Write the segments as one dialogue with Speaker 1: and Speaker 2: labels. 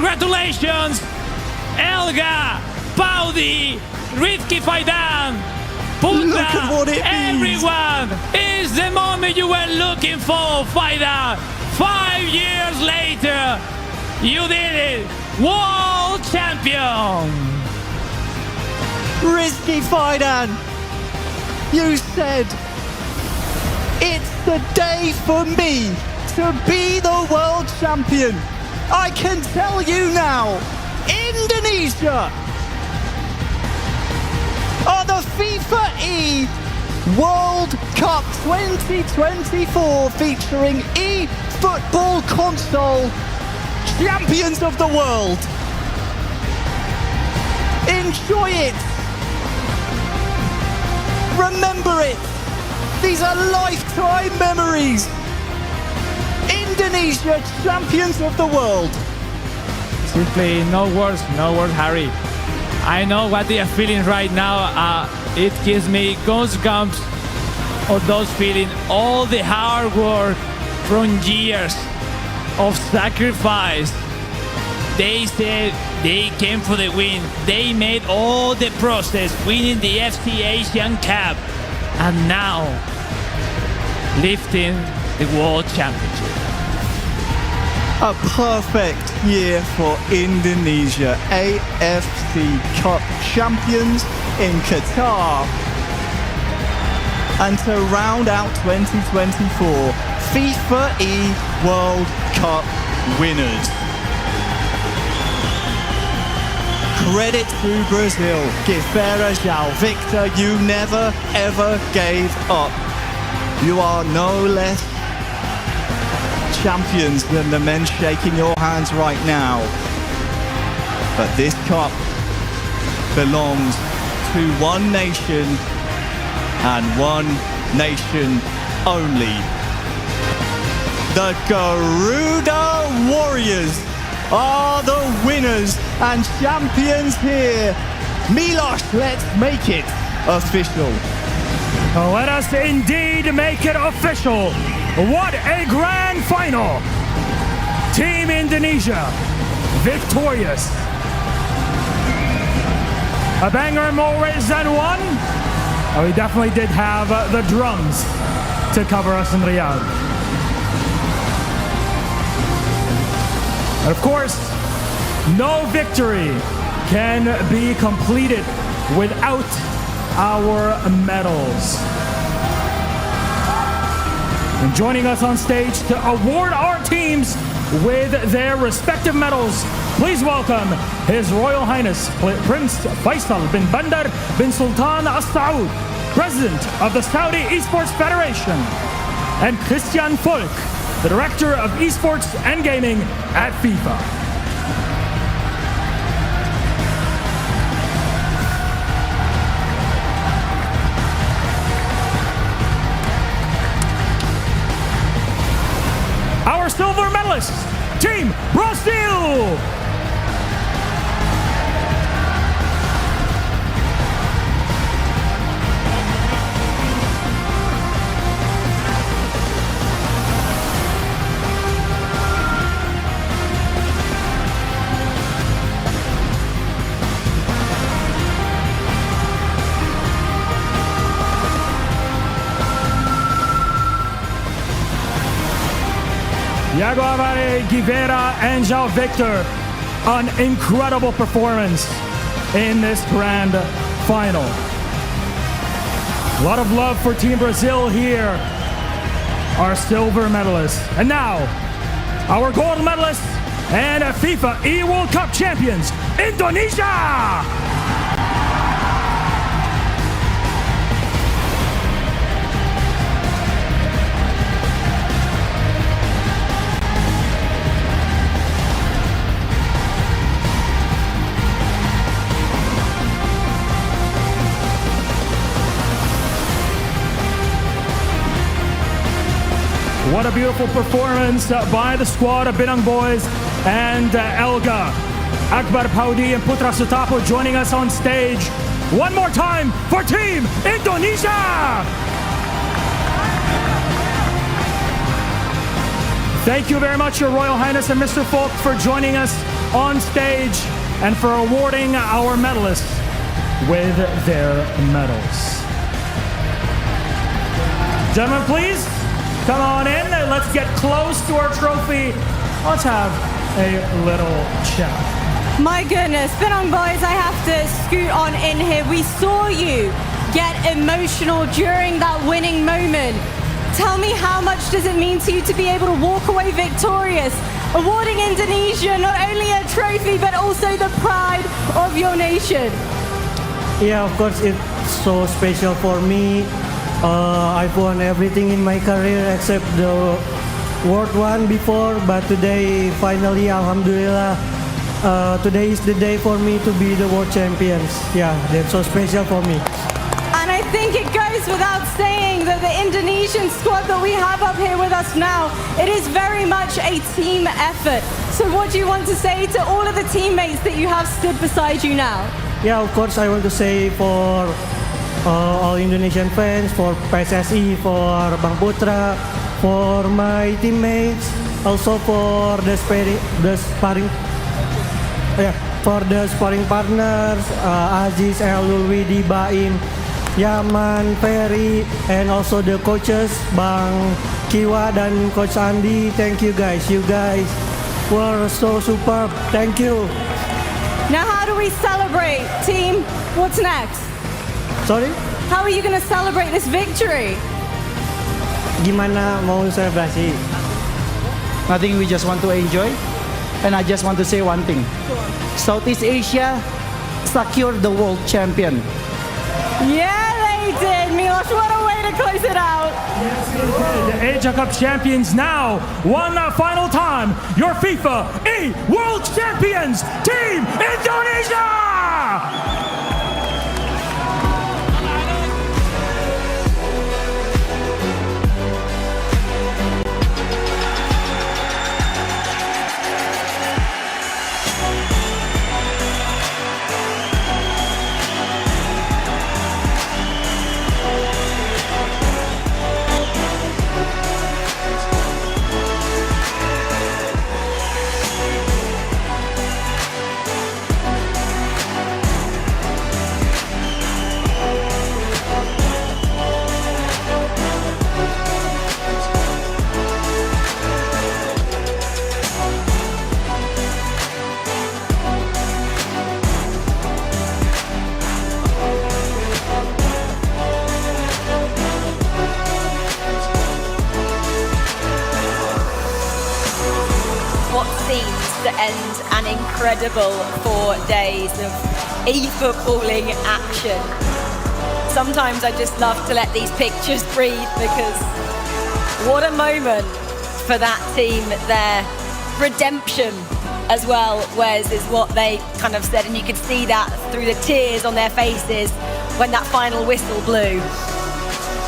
Speaker 1: Congratulations, Elga, Paudi, Rizky Faidan,
Speaker 2: Look at what it means.
Speaker 1: everyone! Is the moment you were looking for, Faidan. 5 years later, you did it. World champion.
Speaker 2: Rizky Faidan, you said, it's the day for me to be the world champion. I can tell you now, Indonesia are the FIFAe World Cup 2024 featuring eFootball console champions of the world. Enjoy it. Remember it. These are lifetime memories. Indonesia champions of the world.
Speaker 1: Simply no words, Harry. I know what they are feeling right now. It gives me goosebumps of those feeling all the hard work from years of sacrifice. They said they came for the win. They made all the process, winning the FC Asian Cup, and now lifting the World Championship.
Speaker 2: A perfect year for Indonesia. AFC Cup champions in Qatar. And to round out 2024, FIFAe World Cup winners. Credit to Brazil. Give PERAYAAN, Victor, you never ever gave up. You are no less champions than the men shaking your hands right now. But this cup belongs to one nation and one nation only. The Garuda Warriors are the winners and champions here. Milos, let's make it official.
Speaker 3: Let us indeed make it official. What a grand final! Team Indonesia, victorious. A banger more ways than one. We definitely did have the drums to cover us in Riyadh. And of course, no victory can be completed without our medals. And joining us on stage to award our teams with their respective medals, please welcome His Royal Highness Prince Faisal bin Bandar bin Sultan Al Saud, President of the Saudi Esports Federation, and Christian Volk, the Director of Esports and Gaming at FIFA. Our silver medalists, Team Brazil! Iago Avare, Guevara, and João Victor, an incredible performance in this grand final. A lot of love for Team Brazil here, our silver medalists. And now, our gold medalists and FIFA World Cup champions, Indonesia! What a beautiful performance by the squad of Binang Boys and Elga. Akbar Paudi and Putra Sutapo joining us on stage. One more time for Team Indonesia! Thank you very much, Your Royal Highness and Mr. Folk, for joining us on stage and for awarding our medalists with their medals. Gentlemen, please come on in. Let's get close to our trophy. Let's have a little chat.
Speaker 4: My goodness, Pinong boys, I have to scoot on in here. We saw you get emotional during that winning moment. Tell me, how much does it mean to you to be able to walk away victorious, awarding Indonesia not only a trophy but also the pride of your nation?
Speaker 5: Yeah, of course, it's so special for me. I've won everything in my career except the world one before, but today, finally, alhamdulillah, today is the day for me to be the world champions. Yeah, that's so special for me.
Speaker 4: And I think it goes without saying that the Indonesian squad that we have up here with us now, it is very much a team effort. So what do you want to say to all of the teammates that you have stood beside you now?
Speaker 5: Yeah, of course, I want to say for all Indonesian fans, for PSSI, for Bang Putra, for my teammates, also for the sparring partners, Aziz, Elul, Widi, Baim, Yaman, Ferry, and also the coaches, Bang Kiwa dan Coach Andi. Thank you guys. You guys were so superb. Thank you.
Speaker 4: Now how do we celebrate, team? What's next?
Speaker 5: Sorry?
Speaker 4: How are you going to celebrate this victory?
Speaker 5: Gimana mau selebrasi?
Speaker 2: I think we just want to enjoy. And I just want to say one thing. Southeast Asia secured the world champion.
Speaker 4: Yeah, they did. Milos, what a way to close it out.
Speaker 3: The Asia Cup champions now, one final time, your FIFA E World Champions, Team Indonesia!
Speaker 6: To end an incredible 4 days of e-footballing action. Sometimes I just love to let these pictures breathe, because what a moment for that team there. Redemption as well, Wes, is what they kind of said, and you could see that through the tears on their faces when that final whistle blew.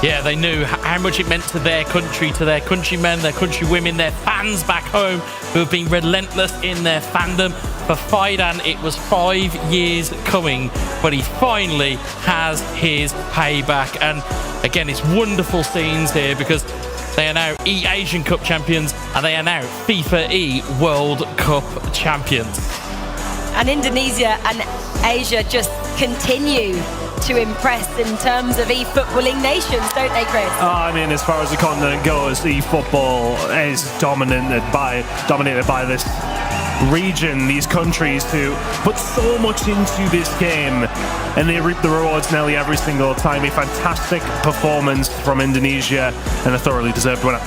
Speaker 7: Yeah, they knew how much it meant to their country, to their countrymen, their countrywomen, their fans back home who have been relentless in their fandom. For Faidan, it was 5 years coming, but he finally has his payback. And again, it's wonderful scenes here, because they are now E-Asian Cup champions and they are now FIFA E World Cup champions.
Speaker 6: And Indonesia and Asia just continue to impress in terms of e-footballing nations, don't they, Chris?
Speaker 8: I mean, as far as the continent goes, e-football is dominated by this region, these countries who put so much into this game, and they reap the rewards nearly every single time. A fantastic performance from Indonesia and a thoroughly deserved winner.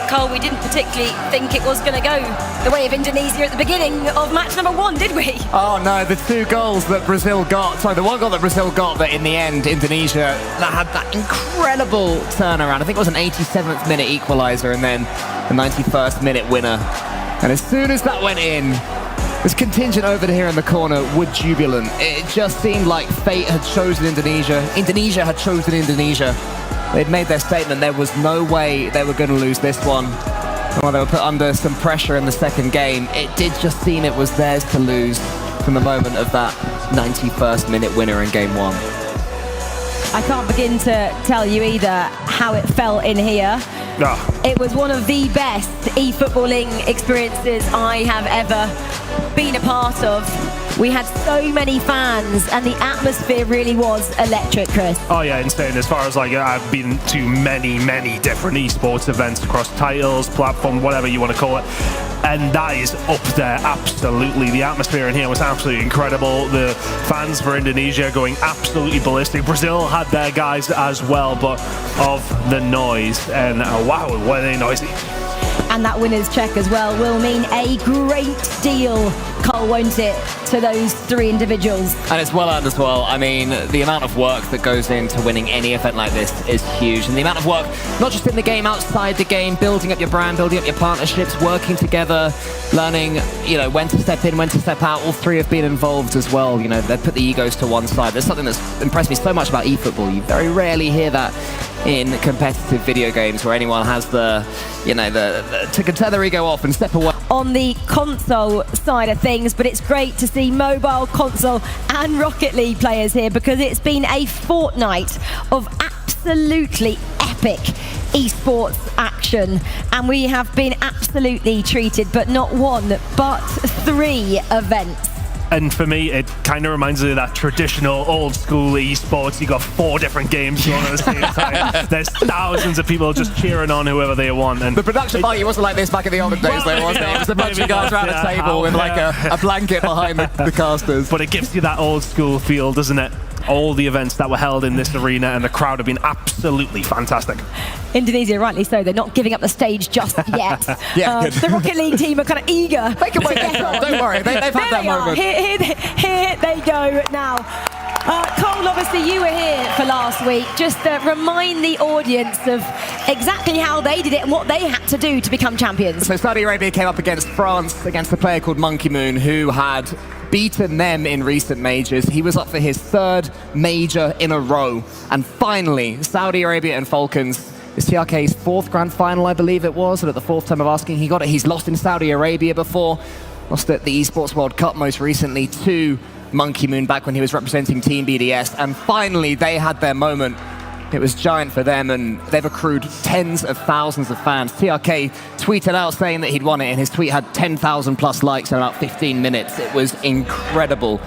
Speaker 6: Cole, we didn't particularly think it was going to go the way of Indonesia at the beginning of match number 1, did we?
Speaker 9: Oh no, the one goal that Brazil got, that in the end Indonesia had that incredible turnaround. I think it was an 87th minute equaliser and then the 91st minute winner. And as soon as that went in, this contingent over here in the corner were jubilant. It just seemed like fate had chosen Indonesia. Indonesia had chosen Indonesia. They'd made their statement. There was no way they were going to lose this one. And while they were put under some pressure in the second game, it did just seem it was theirs to lose from the moment of that 91st minute winner in game 1.
Speaker 4: I can't begin to tell you either how it felt in here.
Speaker 6: It was one of the best eFootballing experiences I have ever been a part of. We had so many fans, and the atmosphere really was electric, Chris.
Speaker 8: Oh yeah, insane. As far as like, I've been to many different esports events across titles, platform, whatever you want to call it, and that is up there, absolutely. The atmosphere in here was absolutely incredible. The fans for Indonesia going absolutely ballistic. Brazil had their guys as well, but of the noise, and wow, were they noisy.
Speaker 6: And that winner's check as well will mean a great deal, Cole, won't it, to those three individuals?
Speaker 9: And it's well earned as well. I mean, the amount of work that goes into winning any event like this is huge. And the amount of work, not just in the game, outside the game, building up your brand, building up your partnerships, working together, learning, you know, when to step in, when to step out. All three have been involved as well. You know, they've put the egos to one side. There's something that's impressed me so much about eFootball. You very rarely hear that in competitive video games where anyone has the, you know, to turn their ego off and step away.
Speaker 6: On the console side of things, but it's great to see mobile, console and Rocket League players here, because it's been a fortnight of absolutely epic esports action, and we have been absolutely treated, but not one but 3 events.
Speaker 8: And for me, it kind of reminds me of that traditional old school esports. You got 4 different games going on at the same time. There's thousands of people just cheering on whoever they want. And
Speaker 9: the production value wasn't like this back in the olden days, though, wasn't it? It was a bunch of guys around a table with like a blanket behind the casters.
Speaker 8: But it gives you that old school feel, doesn't it? All the events that were held in this arena, and the crowd have been absolutely fantastic.
Speaker 6: Indonesia, rightly so, they're not giving up the stage just yet. The Rocket League team are kind of eager.
Speaker 9: They can wait. Don't worry, they've had that moment.
Speaker 6: Here they go now. Cole, obviously you were here for last week. Just remind the audience of exactly how they did it and what they had to do to become champions.
Speaker 9: So Saudi Arabia came up against France, against a player called Monkey Moon, who had beaten them in recent majors. He was up for his 3rd major in a row. And finally, Saudi Arabia and Falcons, it's TRK's 4th grand final, I believe it was, and at the 4th time of asking, he got it. He's lost in Saudi Arabia before, lost at the Esports World Cup most recently to Monkey Moon back when he was representing Team BDS, and finally they had their moment. It was giant for them, and they've accrued tens of thousands of fans. TRK tweeted out saying that he'd won it, and his tweet had 10,000 plus likes in about 15 minutes. It was incredible.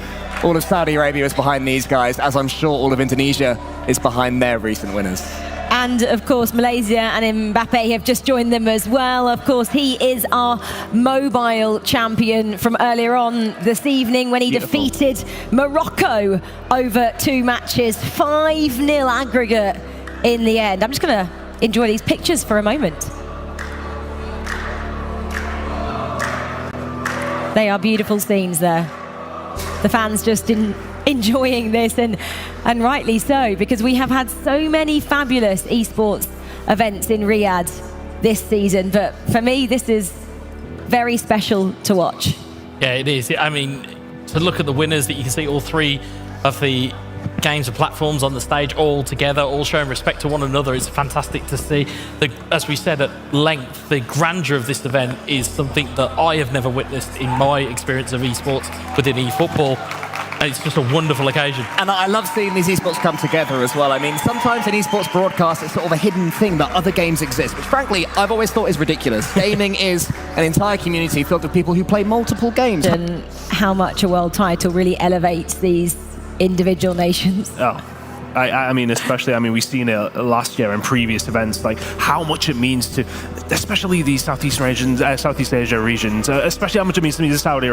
Speaker 9: All of Saudi Arabia is behind these guys, as I'm sure all of Indonesia is behind their recent winners.
Speaker 6: And of course, Malaysia and Mbappe have just joined them as well. Of course, he is our mobile champion from earlier on this evening when he defeated Morocco over 2 matches, 5-0 aggregate in the end. I'm just going to enjoy these pictures for a moment. They are beautiful scenes there. The fans just enjoying this, and rightly so, because we have had so many fabulous esports events in Riyadh this season, but for me this is very special to watch.
Speaker 7: Yeah, it is. I mean, to look at the winners, that you can see all 3 of the games and platforms on the stage all together, all showing respect to one another, is fantastic to see. As we said at length, the grandeur of this event is something that I have never witnessed in my experience of esports within eFootball. It's just a wonderful occasion.
Speaker 9: And I love seeing these esports come together as well. I mean, sometimes in esports broadcasts, it's sort of a hidden thing that other games exist, which frankly, I've always thought is ridiculous. Gaming is an entire community filled with people who play multiple games.
Speaker 6: And how much a world title really elevates these individual nations.
Speaker 8: I mean, especially, I mean, we've seen it last year in previous events, like how much it means to, especially these Southeast Asia regions, especially how much it means to me, the Saudi